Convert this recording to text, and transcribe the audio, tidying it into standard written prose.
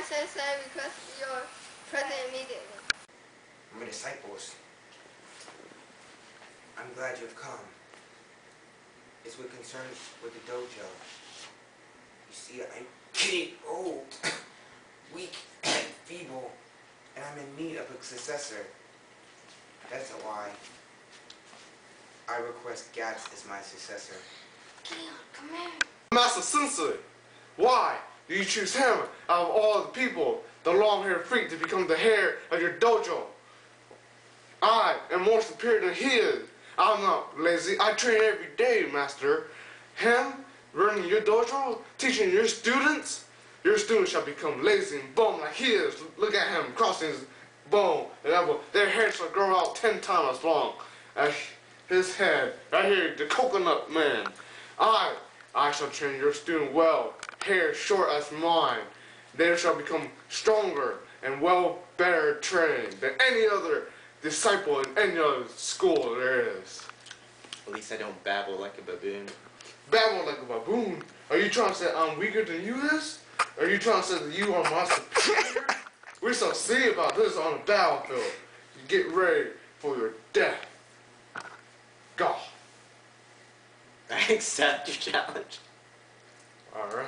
Sensei, request your present immediately. My disciples, I'm glad you've come. It's with concern with the dojo. You see, I'm getting old, weak, and feeble, and I'm in need of a successor. That's why I request Gats as my successor. Gideon, come here. Master Sensei, why do you choose him out of all the people, the long-haired freak, to become the heir of your dojo? I am more superior than he is. I'm not lazy. I train every day, Master. Him running your dojo, teaching your students shall become lazy and bum like he is. Look at him crossing his bone and elbow. Their hair shall grow out 10 times as long as his head. Right here, the coconut man. I shall train your student well, hair short as mine. They shall become stronger and well better trained than any other disciple in any other school there is. At least I don't babble like a baboon. Babble like a baboon? Are you trying to say I'm weaker than you is? Are you trying to say that you are my superior? We shall see about this on the battlefield. Get ready for your death. Go. I accept your challenge. Alright.